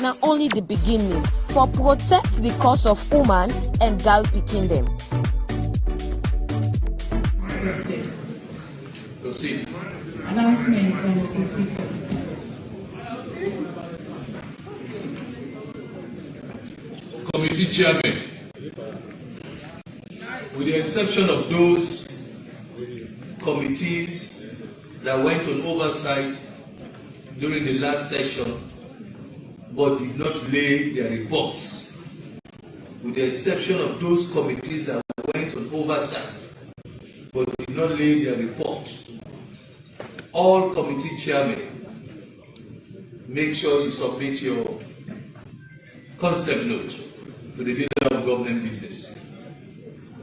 na only the beginning for protect the cause of woman and girl pikin dem. Proceed. Announcement from Mr. Speaker. Committee chairman, with the exception of those committees that went on oversight during the last session but did not lay their reports, with the exception of those committees that went on oversight but did not lay their report, all committee chairmen, make sure you submit your concept note to the leader of government business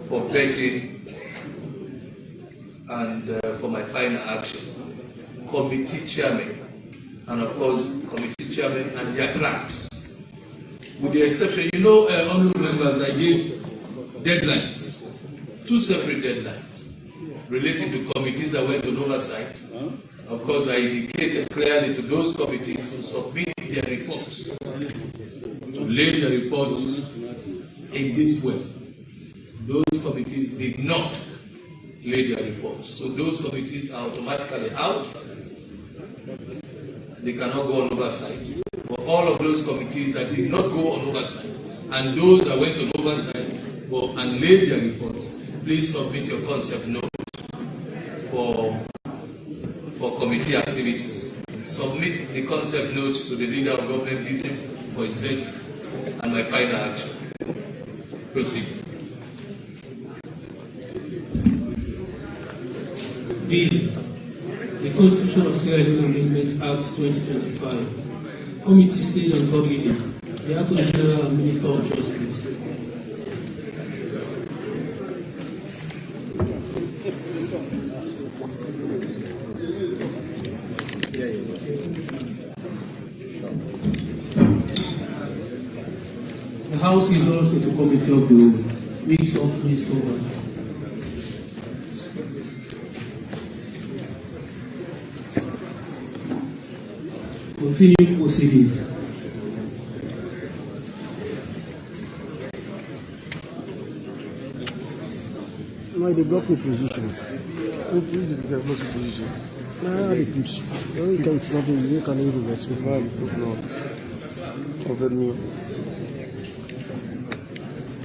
for vetting and for my final action. Committee chairman, and of course, committee chairman and their clerks. With the exception, honorable members, I gave deadlines, 2 separate deadlines relating to committees that went on oversight. Of course, I indicated clearly to those committees to submit their reports, to lay the reports in this way. Those committees did not lay their reports. So those committees are automatically out. They cannot go on oversight. But all of those committees that did not go on oversight and those that went on oversight and laid their reports, please submit your concept note for committee activities. Submit the concept notes to the leader of government business for his vetting and my final action. Proceed. B. The Constitution of Sierra Leone Amendments Act 2025. Committee stage on third reading. The Attorney General and Minister of Justice. The House is also the Committee of the Whole. Weeks of Please over. Continue proceedings. No, they block the position. They block the position. No, they put. You can't not you can even rest before you put no. Over me.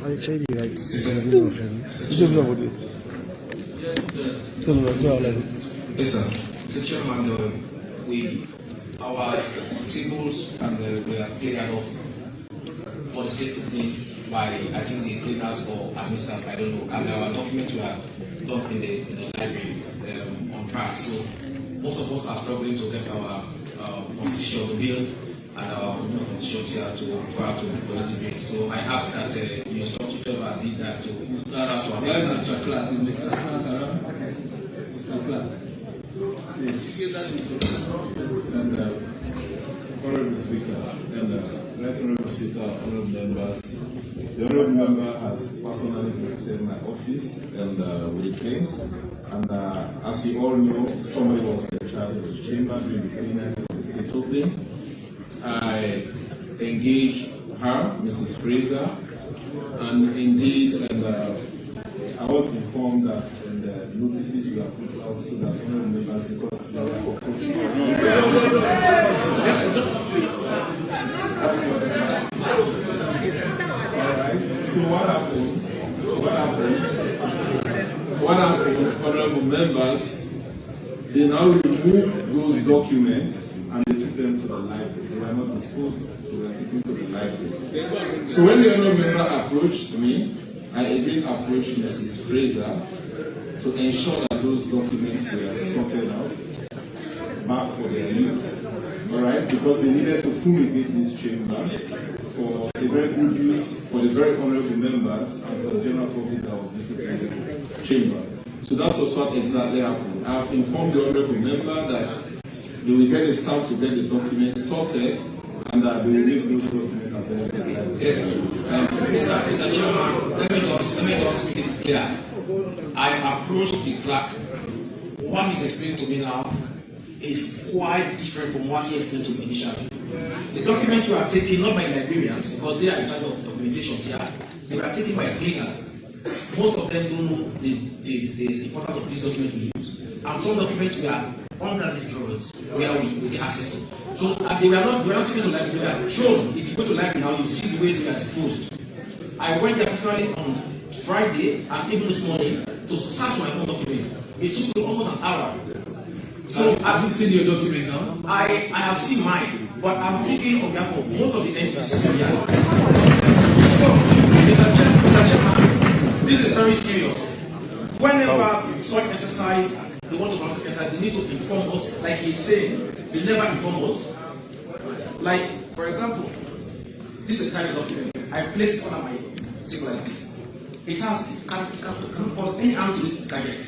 I tell you right. It's a good friend. You don't know what it. Yes, sir. Mr. Chairman, our tables and we are cleared off for the state today by I think the cleaners or admin staff, I don't know, and our documents were dumped in the library on prior. So most of us are struggling to get our constitutional bill and our constitutional tier to refer to the police debate. So I asked that you instruct whoever did that to start to Mr. Clark, Mr. Clark. Honorable Speaker, Honorable Speaker, honorable members, the honorable member has personally visited my office and with the claims. And as you all know, somebody was in charge of the chamber during the cleaning of the state opening. I engaged her, Mrs. Fraser, and indeed, I was informed that the notices were put out so that honorable members, because they were approaching. So what happened, honorable members, they now removed those documents and they took them to the library. They were not disposed, they were taken to the library. So when the honorable member approached me, I again approached Mrs. Fraser to ensure that those documents were sorted out back for their use. Alright, because they needed to fumigate this chamber for the very good use for the very honorable members and for the general public that was visiting this chamber. So that was what exactly happened. I have informed the honorable member that they will get a staff to get the documents sorted and that they will make those documents available. Mr. Chairman, let me just make it clear. I approached the clerk. What he's explaining to me now is quite different from what he explained to me initially. The documents were taken not by librarians because they are in charge of documentation here. They were taken by cleaners. Most of them don't know the importance of these documents we use. And some documents were under these drawers where we get access to. So they were not taken to library. They were shown. If you go to library now, you see the way they are disposed. I went there personally on Friday and even this morning to search my own document. It took me almost an hour. So have you seen your document now? I have seen mine, but I'm speaking on behalf of most of the NPCs here. So, Mr. Chairman, this is very serious. Whenever such exercise, they want to conduct exercise, they need to inform us. Like he's saying, they never inform us. Like, for example, this is a kind of document. I place it on my table like this. It can cause any harm to this gadget.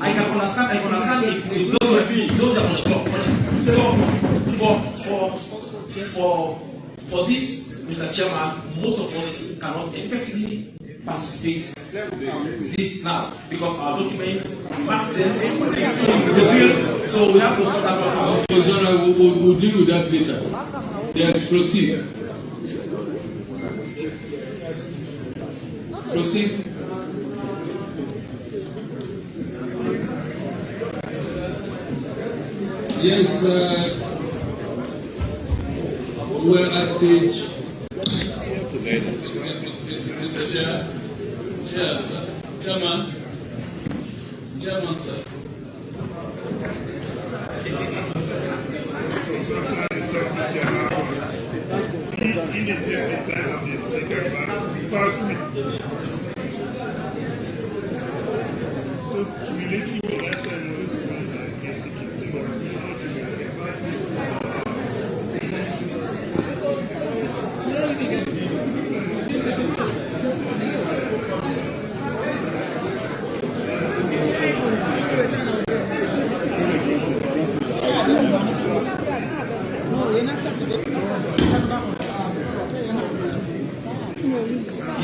I can understand if those are on the floor. So for this, Mr. Chairman, most of us cannot effectively participate this now because our documents back then so we have to sort that out. We'll deal with that later. Yes, proceed. Proceed. Yes, we're at page. Mr. Chair, sir. Chairman, sir.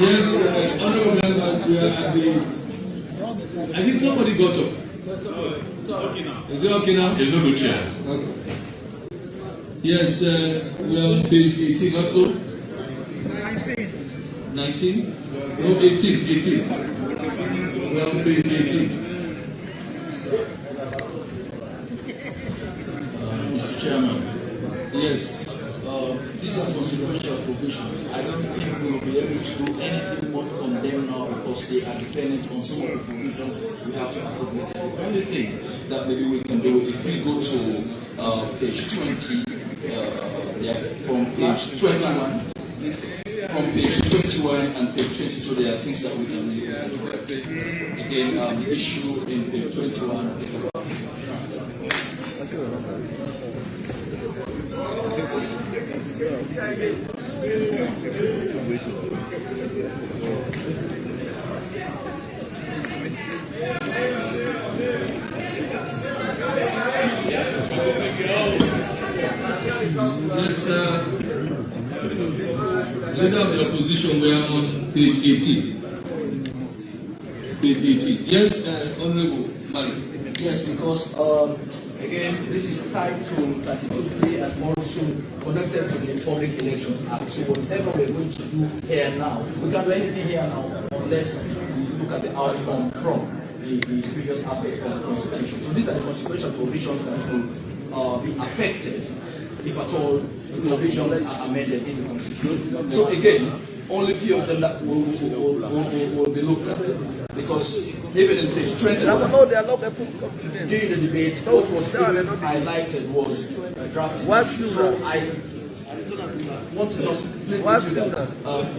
Yes, honorable members, we are at the. I think somebody got up. Is it okay now? It's okay, Chair. Okay. Yes, we are on page 18 also. 19? No, 18. We are on page 18. Mr. Chairman. Yes. These are consequential provisions. I don't think we will be able to do anything more from them now because they are dependent on some of the provisions we have to appropriate. The only thing that maybe we can do, if we go to page 20, from page 21, from page 21 and page 22, there are things that we can really correct. Again, the issue in page 21 is about draft. Yes, leader of the opposition, we are on page 18. Page 18. Yes, Honorable Mari. Yes, because again, this is tied to 32(3) and also connected to the Public Elections Act. So whatever we're going to do here now, we can't do anything here now unless we look at the outcome from the previous aspect of the Constitution. So these are the consequential provisions that will be affected if at all the provisions are amended in the Constitution. So again, only few of them that will be looked at. Because even in page 21, during the debate, what was highlighted was drafting. So I want to just plead with you that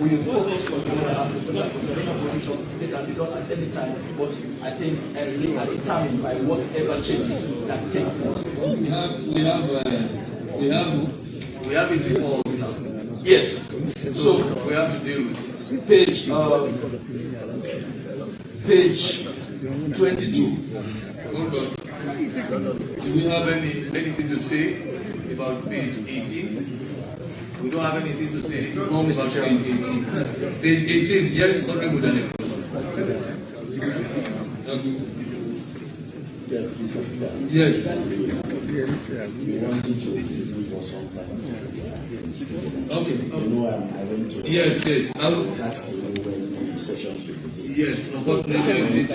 we focus on the other aspect of that constitutional provision. They can be done at any time, but I think they are determined by whatever changes that take place. We have it before us now. Yes. So we have to deal with it. Page 22. Hold on. Do we have anything to say about page 18? We don't have anything to say about page 18. Page 18, yes, Honorable Daniel. Yes. Okay. Yes, yes. Yes, unfortunately,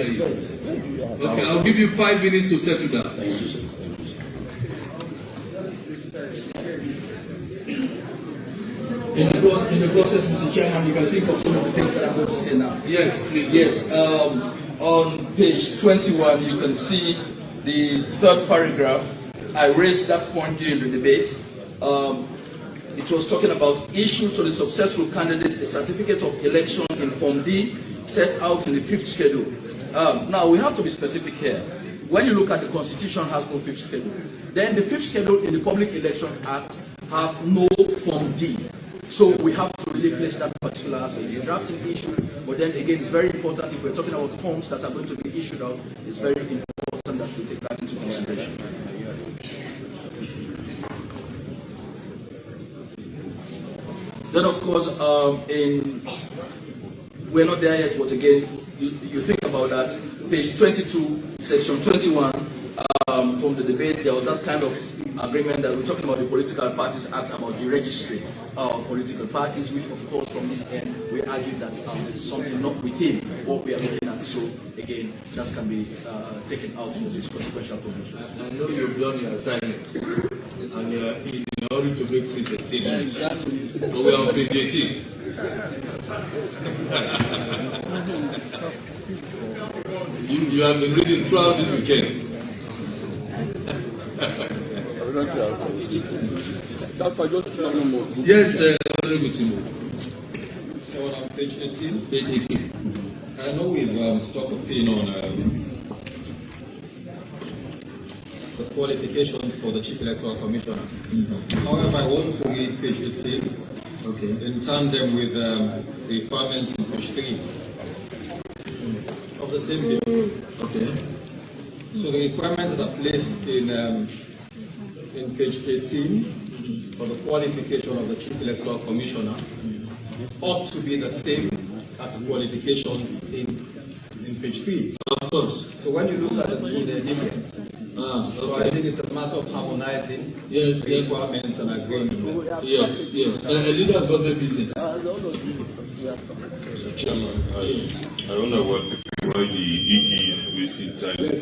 okay, I'll give you 5 minutes to settle down. Thank you, sir. In the process, Mr. Chairman, you can think of some of the things that I'm going to say now. Yes, please. Yes, on page 21, you can see the third paragraph. I raised that point during the debate. It was talking about issue to the successful candidate a certificate of election in Form D set out in the 5th schedule. Now, we have to be specific here. When you look at the Constitution, has no 5th schedule. Then the 5th schedule in the Public Elections Act have no Form D. So we have to really place that particular aspect. It's a drafting issue, but then again, it's very important if we're talking about forms that are going to be issued out, it's very important that we take that into consideration. Then, of course, we're not there yet, but again, you think about that. Page 22, section 21, from the debate, there was that kind of agreement that we're talking about the Political Parties Act, about the registry of political parties, which, of course, from this end, we argue that it's something not within what we are looking at. So, again, that can be taken out for this consequential provision. I know you've done your assignment, and you're in order to make this statement. But we're on page 18. You have been reading throughout this weekend. Yes, Honorable Timo. So on page 18. Page 18. I know we've struck a pin on the qualifications for the Chief Electoral Commissioner. However, I want to read page 18 in tandem with the requirements in page 3 of the same bill. Okay. So the requirements that are placed in page 18 for the qualification of the Chief Electoral Commissioner ought to be the same as the qualifications in page 3. Of course. So when you look at the two, they're different. So I think it's a matter of harmonizing requirements and agreement. Yes, yes. A leader's government business. Mr. Chairman, I don't know why the EG is wasting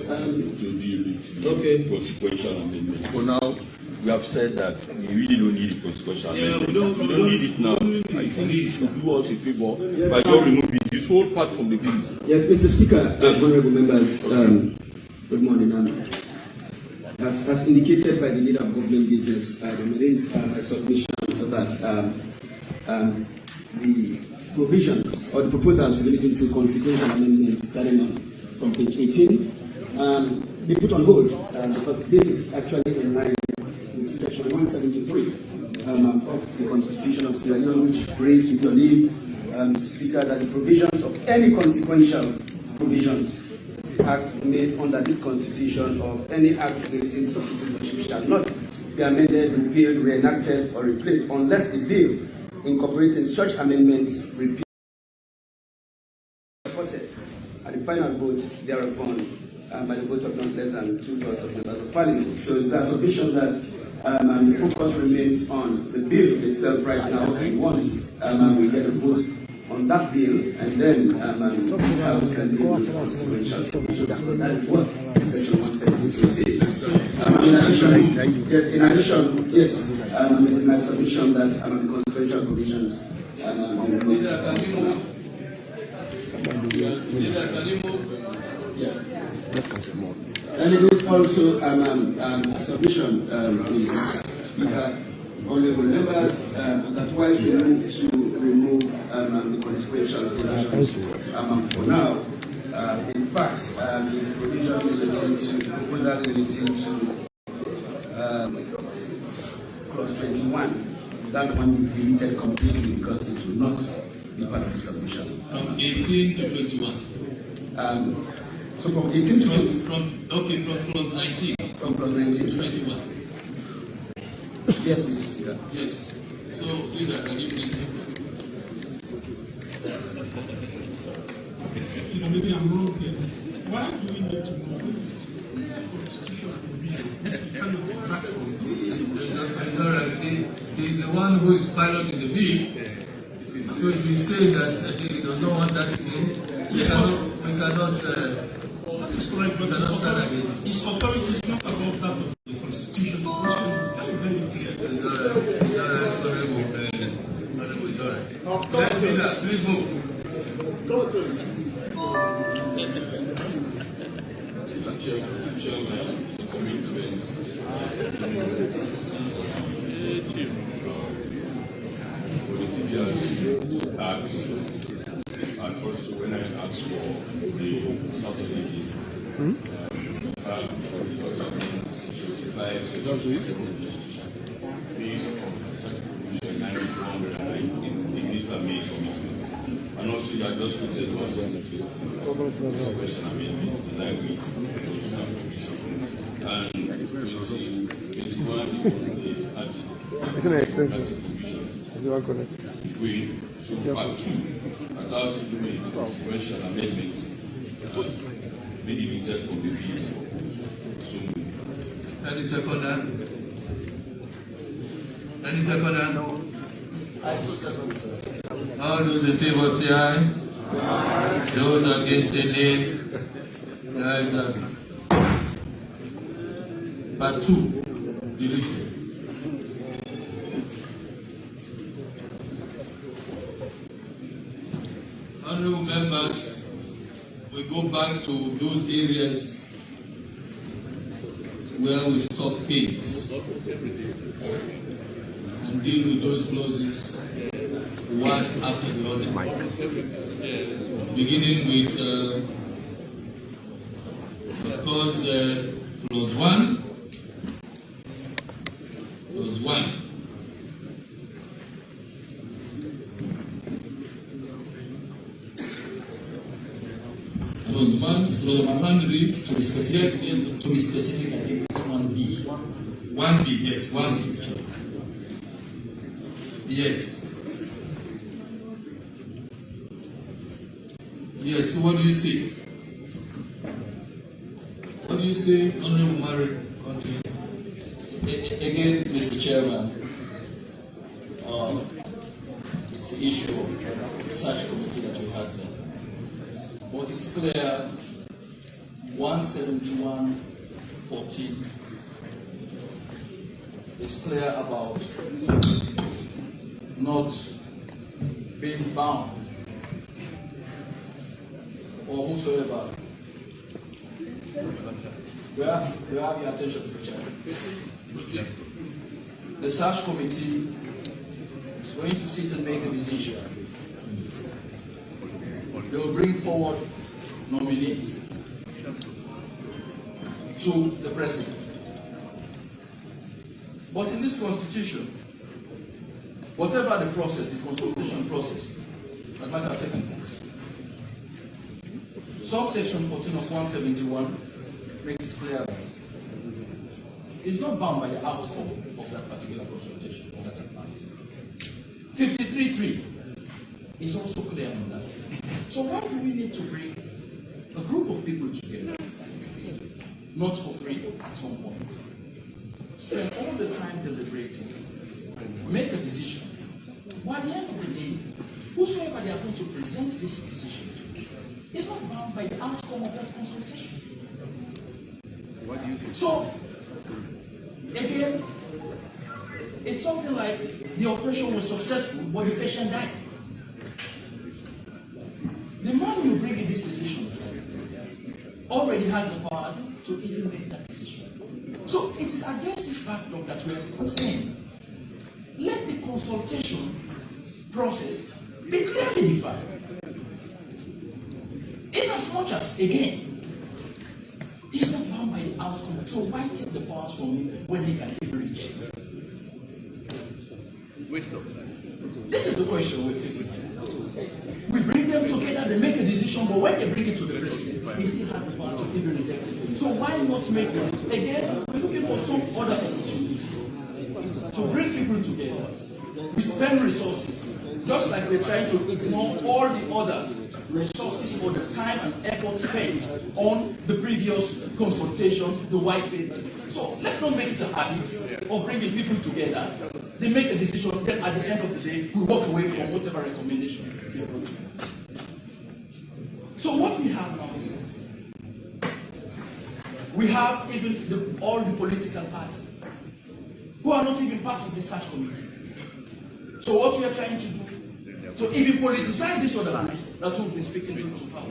time to deal with the consequential amendment. For now, we have said that we really don't need the consequential amendment. We don't need it now. I think you should do us a favor by just removing this whole part from the bill. Yes, Mr. Speaker, honorable members, good morning. As indicated by the leader of government business, there is a submission that the provisions or the proposals relating to consequential amendments starting on from page 18 be put on hold because this is actually in line with section 173 of the Constitution of Sierra Leone, which reads, with your leave, Mr. Speaker, that the provisions of any consequential provisions act made under this Constitution or any act relating to citizenship shall not be amended, repealed, reenacted, or replaced unless the bill incorporating such amendments repealed supported at the final vote thereupon by the vote of not less than 2/3 of members of Parliament. So it's a submission that the focus remains on the bill itself right now, and once we get a vote on that bill, and then this House can do the consequential provisions. So that is what section 172 says. In addition, yes, it is my submission that the consequential provisions. And it is also a submission, Speaker, honorable members, that while we need to remove the consequential provisions for now, in fact, the provision relating to proposal relating to clause 21, that one will be deleted completely because it will not be part of the submission. From 18 to 21. So from 18 to 20. From clause 19. From clause 19 to 21. Yes, Mr. Speaker. Yes. So, please, can you please? Maybe I'm wrong here. Why do we need to move the Constitution provision which we cannot one who is piloting the bill. So if you say that he does not want that again, we cannot That's correct, but stand against. his authority is not above that of the Constitution. The Constitution is very, very clear. It's all right. Honorable, it's all right. Let's do that. Please move. Chairman, commitment. For the DPRC Act, and also when I asked for the Saturday, section 25, section 27, based on section 9219, the minister made commitment. And also, you are just quoted for question amendment, the language, constitutional commission, and 21 the It's an extension. commission. Is it correct? So part 2, that has to do with constitutional amendment, made it from the bill. So Any seconder? Any seconder? No. All those in favor say aye. Those against say nay. The ayes have it. Part 2, deleted. Honorable members, we go back to those areas where we stop pigs and deal with those clauses one after the other. Beginning with clause 1. Clause 1. Clause 1 reads to be specific. To be specific, I think it's 1B. 1B, yes, 1B. Yes. Yes, so what do you see? What do you say, Honorable Mary? Again, Mr. Chairman, it's the issue of such committee that you had there. But it's clear, 171.14 is clear about not being bound or whosoever. We have your attention, Mr. Chairman. The search committee is going to sit and make a decision. They will bring forward nominees to the president. But in this constitution, whatever the process, the consultation process that might have taken place, subsection 14 of 171 makes it clear that it's not bound by the outcome of that particular consultation or that advice. 53.3 is also clear on that. So why do we need to bring a group of people together, not for free at some point? Spend all the time deliberating, make a decision. But at the end of the day, whosoever they are going to present this decision to is not bound by the outcome of that consultation. What do you say? So, again, it's something like the operation was successful, but the patient died. The man you bring in this decision to already has the power to even make that decision. So it is against this backdrop that we are saying, let the consultation process be clearly defined. In as much as, again, he's not bound by the outcome, so why take the powers from him when he can even reject? This is the question we're facing. We bring them together, they make a decision, but when they bring it to the president, he still has the power to even reject it. So why not make them? Again, we're looking for some other opportunity to bring people together. We spend resources, just like we're trying to ignore all the other resources or the time and effort spent on the previous consultations, the white papers. So let's not make it a habit of bringing people together. they make a decision, then at the end of the day, we walk away from whatever recommendation they brought to. So what we have now is, we have even all the political parties who are not even part of the search committee. So what we are trying to do, to even politicize this other groups that will be speaking truth to power.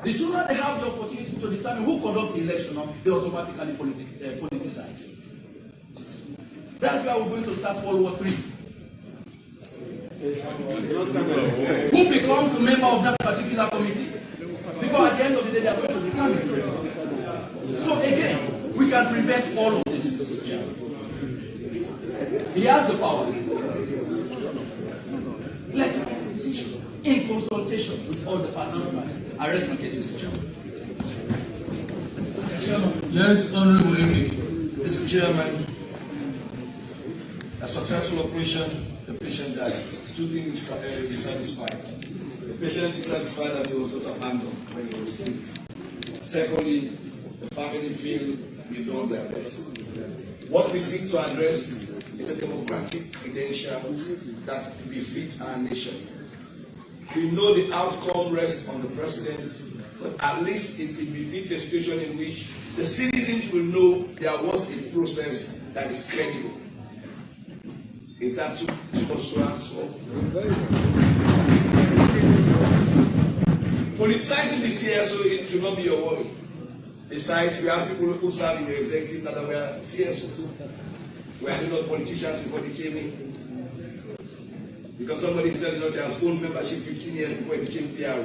The sooner they have the opportunity to determine who conducts the election, they automatically politicize. That's why we're going to start World War III. Who becomes a member of that particular committee? Because at the end of the day, they are going to determine. So again, we can prevent all of this, Mr. Chairman. He has the power. Let's make a decision in consultation with all the parties in the matter. I rest my case, Mr. Chairman. Yes, Honorable Enrique. Mr. Chairman, a successful operation, the patient dies. Two things be satisfied. The patient is satisfied that he was not abandoned when he was sick. Secondly, the family feel we've done their best. What we seek to address is a democratic credentials that befits our nation. We know the outcome rests on the president, but at least it will befit a situation in which the citizens will know there was a process that is credible. Is that too much to ask for? Politicizing the CSO, it should not be your worry. Besides, we have people who serve in the executive that were CSOs. Were they not politicians before they came in? Because somebody is telling us he has owned membership 15 years before he became PRO.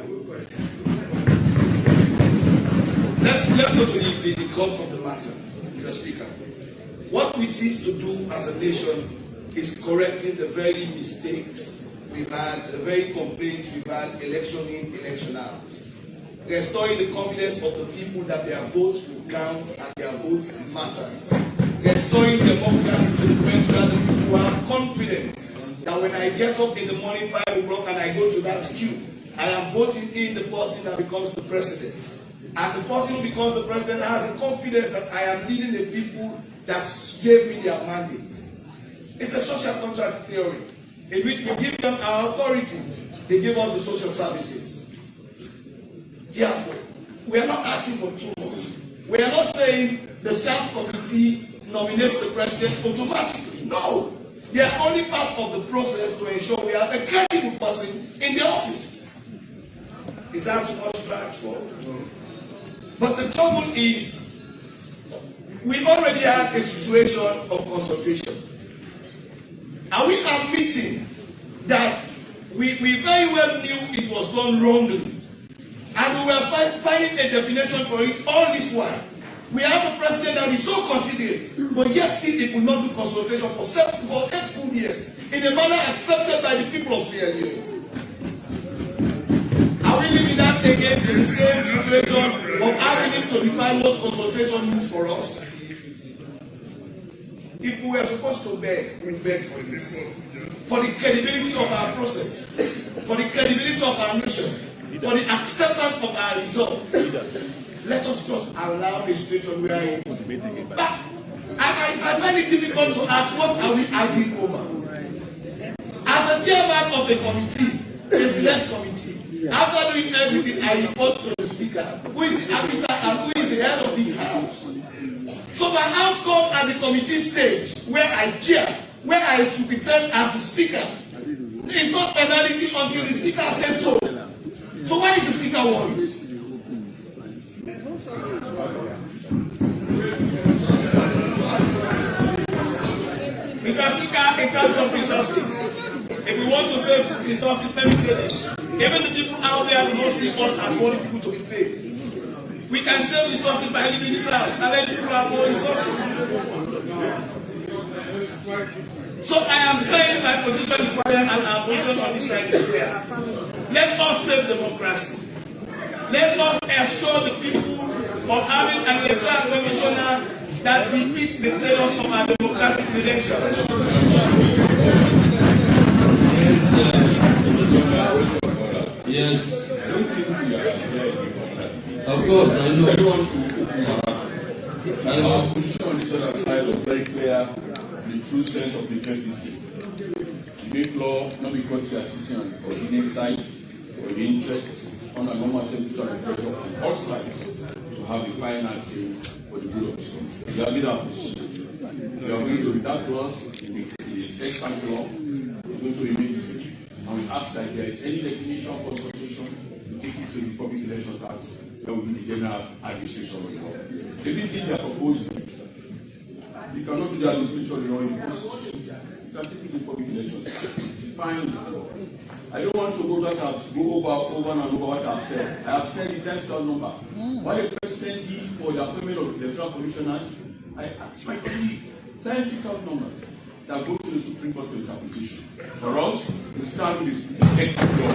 Let's go to the core of the matter, Mr. Speaker. What we cease to do as a nation is correcting the very mistakes we've had, the very complaints we've had, election in, election out. Restoring the confidence of the people that their votes will count and their votes matters. Restoring democracy to the point where the people have confidence that when I get up in the morning 5 o'clock and I go to that queue, I am voting in the person that becomes the president. And the person who becomes the president has a confidence that I am leading the people that gave me their mandate. It's a social contract theory in which we give them our authority, they give us the social services. Therefore, we are not asking for too much. We are not saying the search committee nominates the president automatically. No. They are only part of the process to ensure we have a credible person in the office. Is that too much to ask for? But the trouble is, we already had a situation of consultation. Are we admitting that we very well knew it was done wrongly? And we were finding a definition for it all this while. We have a president that is so considerate, but yet still he could not do consultation for 8 full years in a manner accepted by the people of Sierra Leone. Are we leaving that again to the same situation of having him to define what consultation means for us? If we were supposed to beg, we beg for this. For the credibility of our process, for the credibility of our nation, for the acceptance of our results. Let us just allow the situation we are in. But I find it difficult to ask, what are we arguing over? As a chairman of the committee, the select committee, after doing everything, I report to the speaker, who is the arbiter and who is the head of this house. So my outcome at the committee stage, where I chair, where I should be termed as the speaker, is not finality until the speaker says so. So why is the speaker worried? Mr. Speaker, in terms of resources, if we want to save resources, let me say this. Even the people out there do not see us as wanting people to be paid. We can save resources by leaving this house and let people have more resources. So I am saying my position is clear and our position on this side is clear. Let us save democracy. Let us assure the people of having an electoral commissioner that befits the status of our democratic credentials. Yes. Of course, I know. Our position on this other side was very clear. The true sense of patriotism. The make law not because you are sitting on the convenient side or the interest on a normal temperature and pressure on all sides to have the final say for the good of this country. We have been our position. We are going to be that law in the expand law. We're going to remain the same. And we ask that there is any definition of consultation to take it to the Public Elections Act, that will be the general administration of the law. The main thing they are proposing, you cannot do the administration of the law in the Constitution. You can take it to public elections. Fine. I don't want to go over and over what I've said. I have said the 10,000 number. What the president did for the appointment of the electoral commissioners, I asked my colleague 10,000 numbers that go to the Supreme Court for interpretation. For us, we start with the extra law.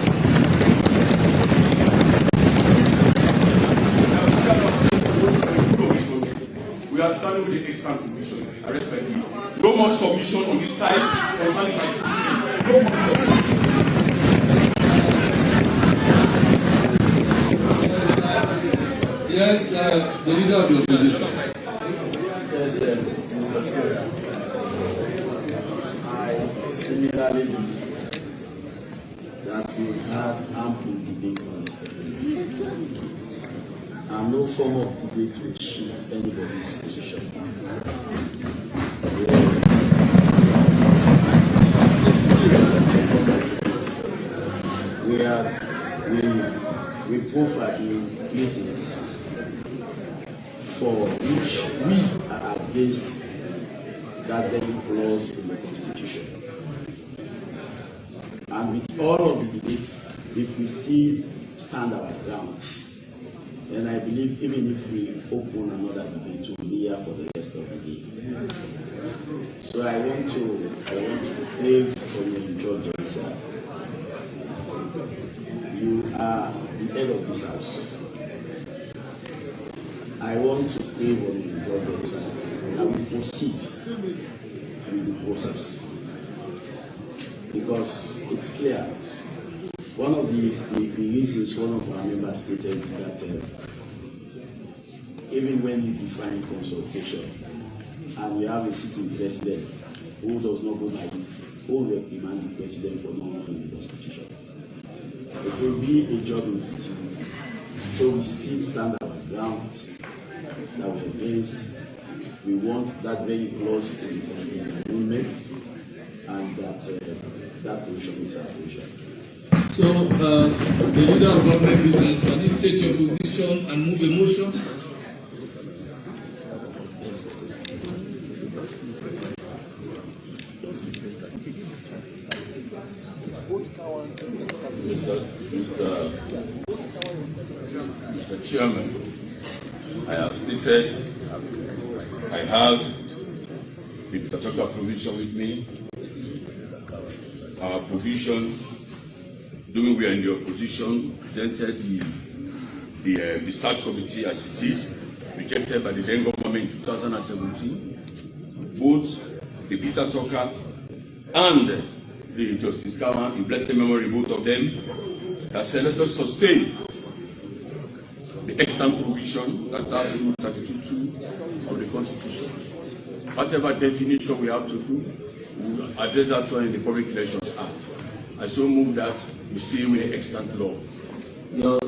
We are starting with the extra commission. I respect this. No more submission on this side concerning my no more submission. Yes, the leader of the opposition. Yes, Mr. Speaker. I similarly believe that we've had ample debate on this topic. And no form of debate will shift anybody's position. We profile in reasons for which we are against that very clause in the Constitution. And with all of the debates, if we still stand our ground, then I believe even if we open another debate, we'll be here for the rest of the day. So I want to crave from you, George Johnson. You are the head of this house. I want to crave on you, George Johnson. I will proceed with the process because it's clear. One of the reasons one of our members stated that even when you define consultation and we have a sitting president who does not go by it, who will reprimand the president for not knowing the Constitution, it will be a job in futility. So we still stand our ground that we're against. We want that very clause in the amendment and that position is our position. So, the leader of government business, can you state your position and move a motion? Mr. Chairman, I have stated I have the Tatoka provision with me. Our provision, though we are in the opposition, presented the SAT committee as it is, rejected by the then government in 2017. Both the Peter Tucker and the Justice Kawan, in blessed memory, both of them, that said, let us sustain the extant provision that has Rule 32(2) of the Constitution. Whatever definition we have to do, we will address that one in the Public Elections Act. I so move that we stay with the extant law.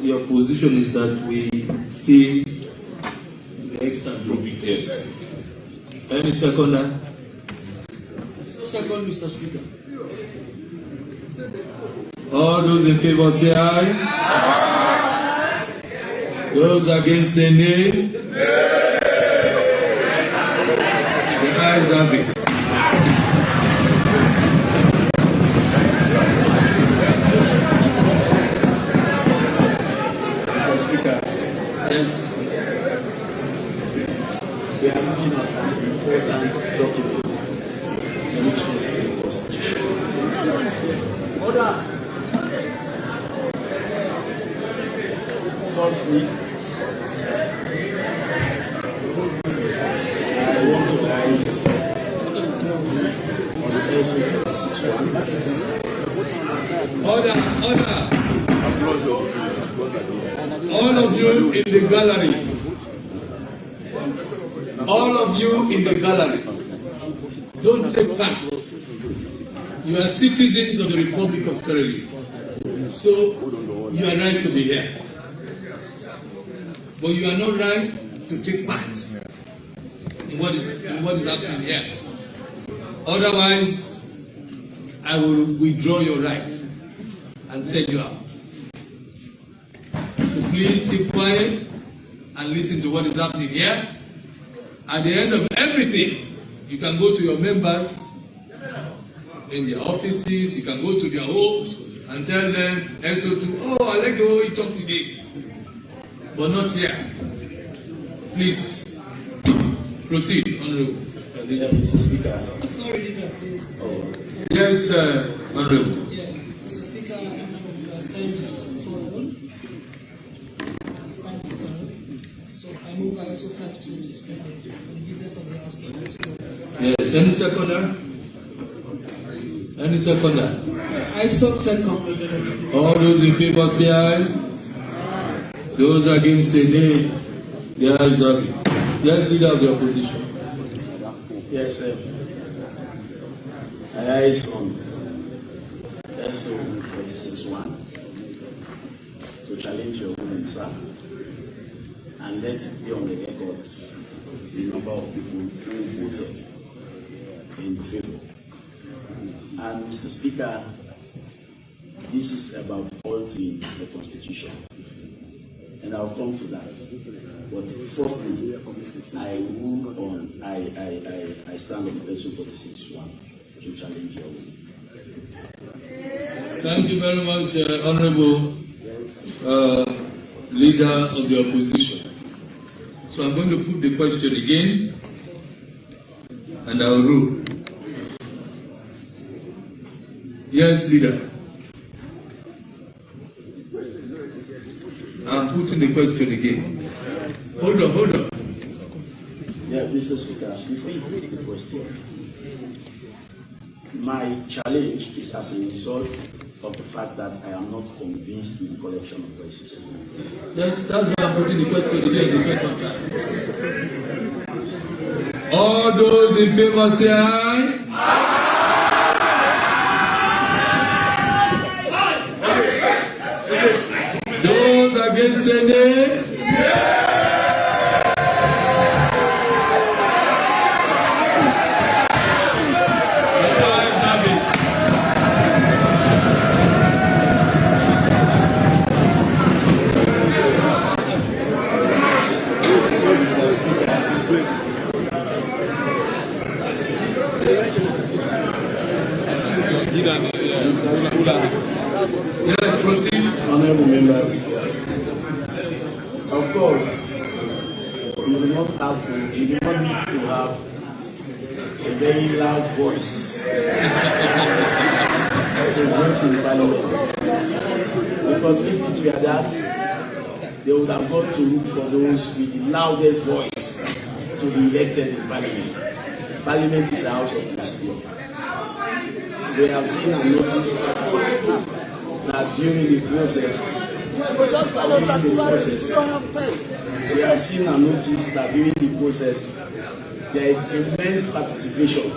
Your position is that we stay the extant law. Yes. Any seconder? Second, Mr. Speaker. All those in favor say aye. Those against say nay. The ayes have it. Mr. Speaker. Yes. We are looking at an important document which is the Constitution. Order. Firstly, I want to rise on the SU 46(1). Order. All of you in the gallery. All of you in the gallery. don't take part. You are citizens of the Republic of Sierra Leone. So you are right to be here. But you are not right to take part in what is happening here. Otherwise, I will withdraw your right and send you out. So please keep quiet and listen to what is happening here. At the end of everything, you can go to your members in their offices, you can go to their homes and tell them, SO2, oh, I like the way you talk today, but not here. Please, proceed, Honorable. Mr. Speaker. Sorry, Leader, please. Yes, Honorable. Yeah, Mr. Speaker, last time is tolerable. So I move I also have to suspend the business of the House. Yes, any seconder? Any seconder? I saw second. All those in favor say aye. Those against say nay. The ayes have it. Yes, Leader of the Opposition. Yes, sir. I rise on SO 46-1 to challenge your ruling, sir, and let it be on the records the number of people who voted in favor. And Mr. Speaker, this is about altering the Constitution, and I'll come to that. But firstly, I stand on SO 46-1 to challenge your will. Thank you very much, Honorable Leader of the Opposition. So I'm going to put the question again, and I'll rule. Yes, Leader. I'm putting the question again. Hold on. Yeah, Mr. Speaker, before you put the question, my challenge is as a result of the fact that I am not convinced with the collection of voices. Yes, that's why I'm putting the question again the second time. All those in favor say aye. Those against say nay. Yes, proceed. Honorable members, of course, you do not need to have a very loud voice to vote in Parliament. Because if it were that, they would have got to look for those with the loudest voice to be elected in Parliament. Parliament is the house of procedure. We have seen and noticed that during the process, we have seen and noticed that during the process, there is immense participation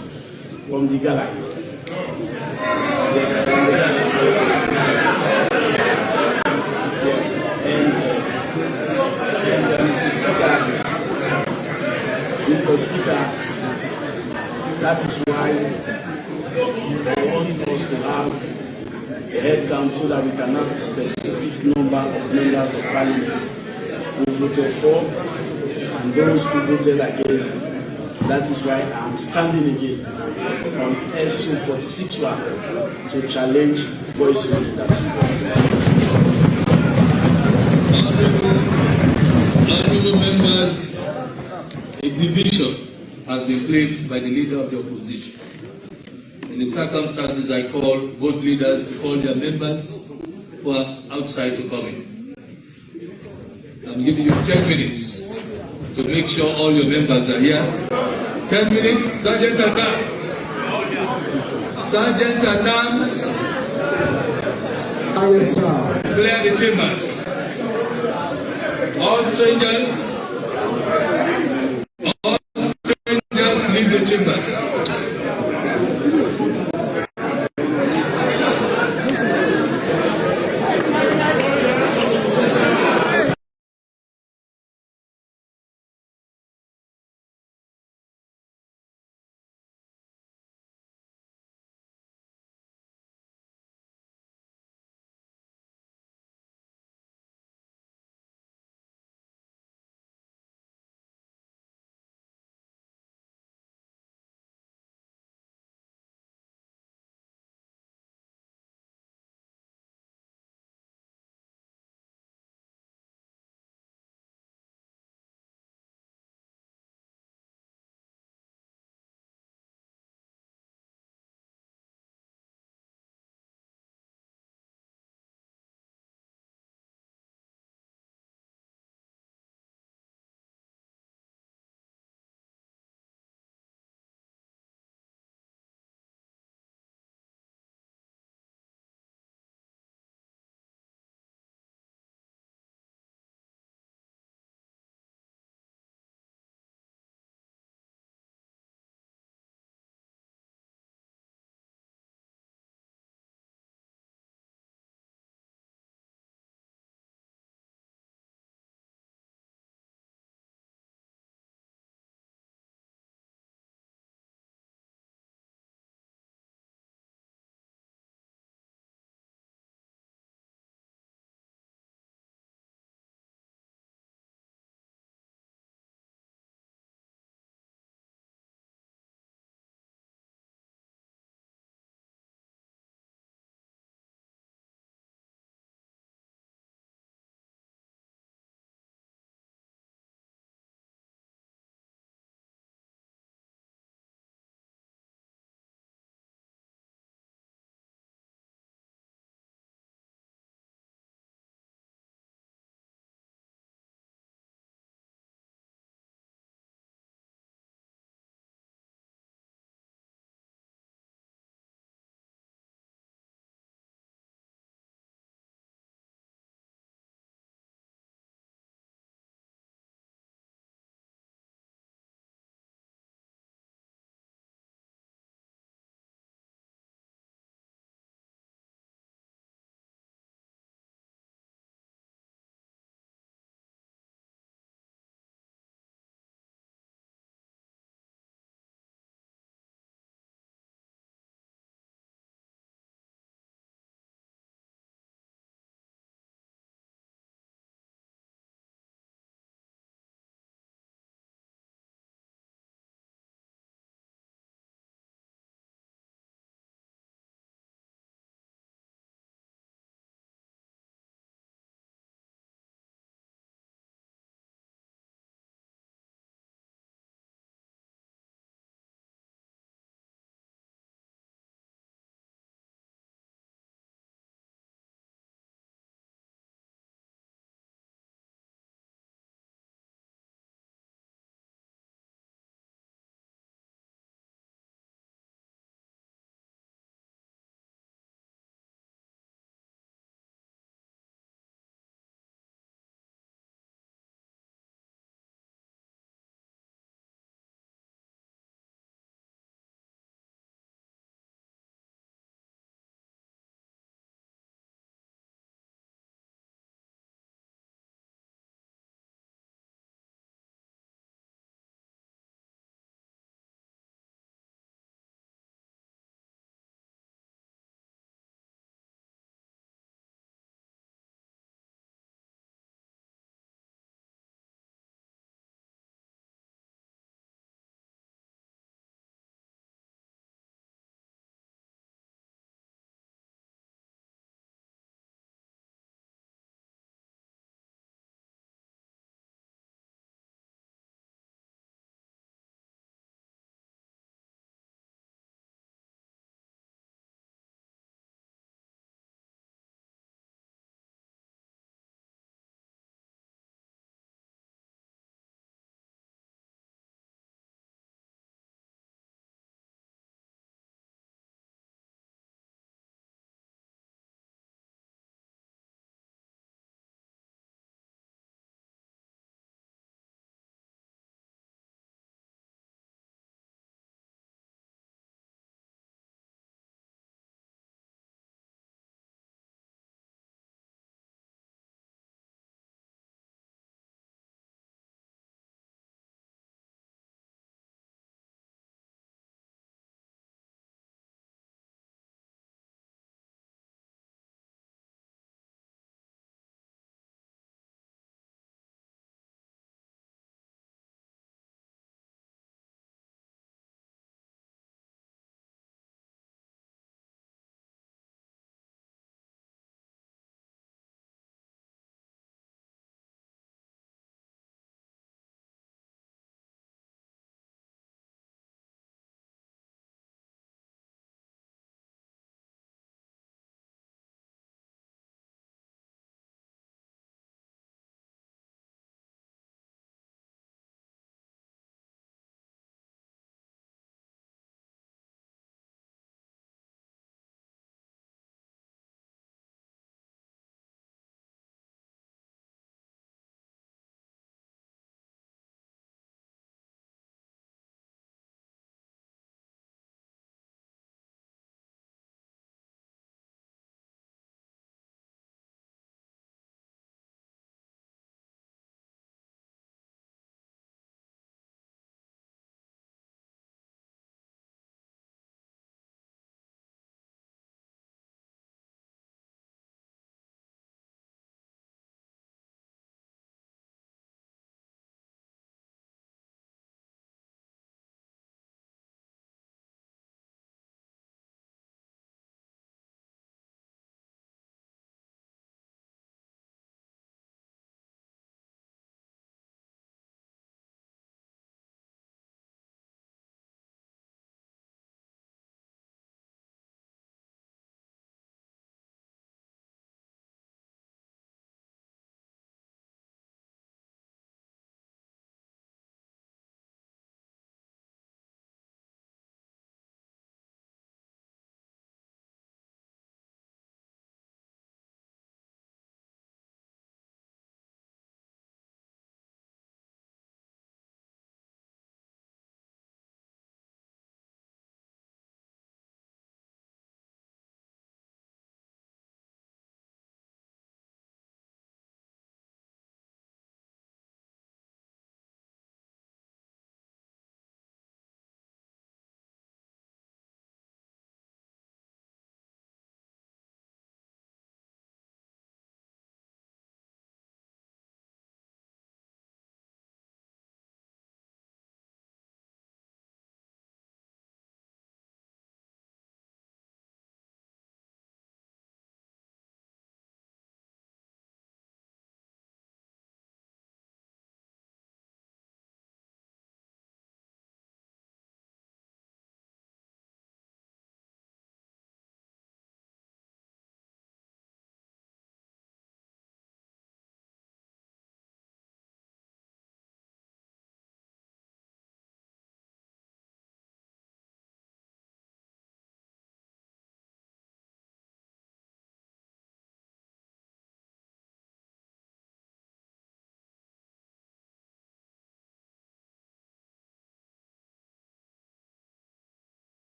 from the gallery. And Mr. Speaker, that is why I want us to have a head count so that we can have a specific number of members of Parliament who voted for and those who voted against. That is why I am standing again on SO 46-1 to challenge voice of leadership. Honorable members, a division has been played by the Leader of the Opposition. In the circumstances, I call both leaders to call their members who are outside to come in. I'm giving you 10 minutes to make sure all your members are here. 10 minutes, Sergeant at Arms. Sergeant at Arms. Clear the chambers. All strangers,